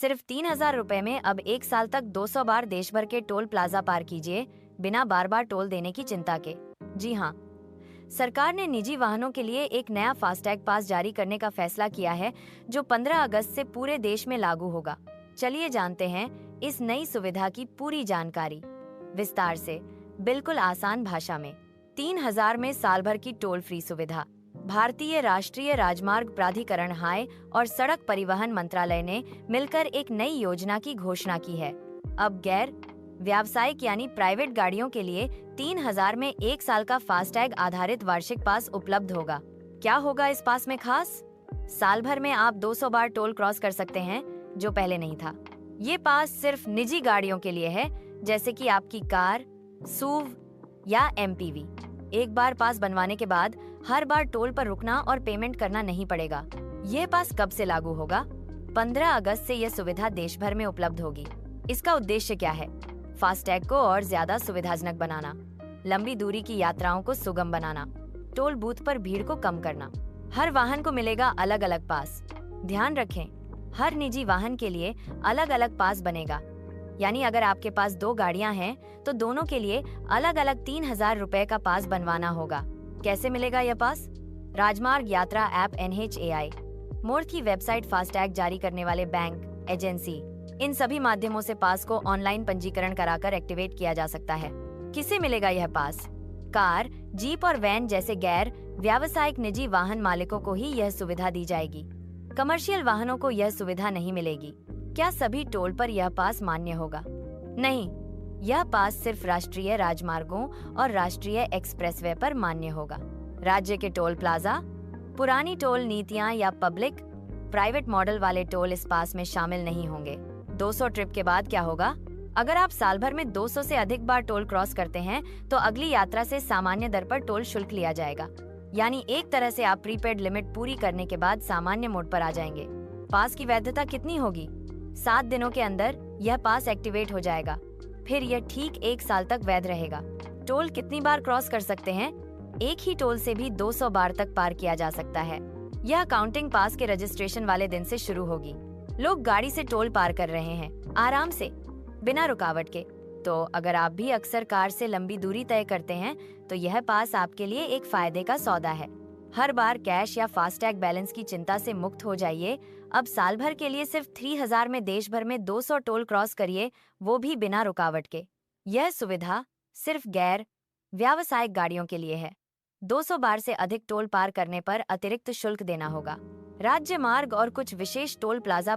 सिर्फ 3,000 रुपए में अब 1 साल तक 200 बार देश भर के टोल प्लाजा पार कीजिए, बिना बार बार टोल देने की चिंता के। जी हाँ, सरकार ने निजी वाहनों के लिए एक नया फास्टैग पास जारी करने का फैसला किया है, जो 15 अगस्त से पूरे देश में लागू होगा। चलिए जानते हैं इस नई सुविधा की पूरी जानकारी विस्तार से, बिल्कुल आसान भाषा में। 3,000 में साल भर की टोल फ्री सुविधा। भारतीय राष्ट्रीय राजमार्ग प्राधिकरण हाई और सड़क परिवहन मंत्रालय ने मिलकर एक नई योजना की घोषणा की है। अब गैर व्यावसायिक यानी प्राइवेट गाड़ियों के लिए 3,000 में 1 साल का फास्टैग आधारित वार्षिक पास उपलब्ध होगा। क्या होगा इस पास में खास? साल भर में आप 200 बार टोल क्रॉस कर सकते हैं, जो पहले नहीं था। ये पास सिर्फ निजी गाड़ियों के लिए है, जैसे कि आपकी कार, सूव या एमपीवी। एक बार पास बनवाने के बाद हर बार टोल पर रुकना और पेमेंट करना नहीं पड़ेगा। यह पास कब से लागू होगा? 15 अगस्त से यह सुविधा देश भर में उपलब्ध होगी। इसका उद्देश्य क्या है? फास्टैग को और ज्यादा सुविधाजनक बनाना, लंबी दूरी की यात्राओं को सुगम बनाना, टोल बूथ पर भीड़ को कम करना। हर वाहन को मिलेगा अलग अलग पास। ध्यान रखें, हर निजी वाहन के लिए अलग अलग पास बनेगा। यानी अगर आपके पास 2 गाड़ियां हैं, तो दोनों के लिए अलग अलग 3,000 रुपए का पास बनवाना होगा। कैसे मिलेगा यह पास? राजमार्ग यात्रा ऐप, NHAI, मोड की वेबसाइट, फास्टैग जारी करने वाले बैंक, एजेंसी, इन सभी माध्यमों से पास को ऑनलाइन पंजीकरण कराकर एक्टिवेट किया जा सकता है। किसे मिलेगा यह पास? कार, जीप और वैन जैसे गैर व्यावसायिक निजी वाहन मालिकों को ही यह सुविधा दी जाएगी। कमर्शियल वाहनों को यह सुविधा नहीं मिलेगी। क्या सभी टोल पर यह पास मान्य होगा? नहीं, यह पास सिर्फ राष्ट्रीय राजमार्गों और राष्ट्रीय एक्सप्रेसवे पर मान्य होगा। राज्य के टोल प्लाजा, पुरानी टोल नीतियां या पब्लिक प्राइवेट मॉडल वाले टोल इस पास में शामिल नहीं होंगे। 200 ट्रिप के बाद क्या होगा? अगर आप साल भर में 200 से अधिक बार टोल क्रॉस करते हैं, तो अगली यात्रा से सामान्य दर पर टोल शुल्क लिया जाएगा। यानी एक तरह से आप प्रीपेड लिमिट पूरी करने के बाद सामान्य मोड पर आ जाएंगे। पास की वैधता कितनी होगी? 7 दिनों के अंदर यह पास एक्टिवेट हो जाएगा। फिर यह ठीक 1 साल तक वैध रहेगा। टोल कितनी बार क्रॉस कर सकते हैं? एक ही टोल से भी 200 बार तक पार किया जा सकता है। यह काउंटिंग पास के रजिस्ट्रेशन वाले दिन से शुरू होगी। लोग गाड़ी से टोल पार कर रहे हैं, आराम से, बिना रुकावट के। तो अगर आप भी अक्सर कार से लंबी दूरी तय करते हैं, तो यह पास आपके लिए एक फायदे का सौदा है। हर बार कैश या फास्टैग बैलेंस की चिंता से मुक्त हो जाइए। अब साल भर के लिए सिर्फ 3,000 में देश भर में 200 टोल क्रॉस करिए, वो भी बिना रुकावट के। यह सुविधा सिर्फ गैर व्यावसायिक गाड़ियों के लिए है। 200 बार से अधिक टोल पार करने पर अतिरिक्त शुल्क देना होगा। राज्य मार्ग और कुछ विशेष टोल प्लाजा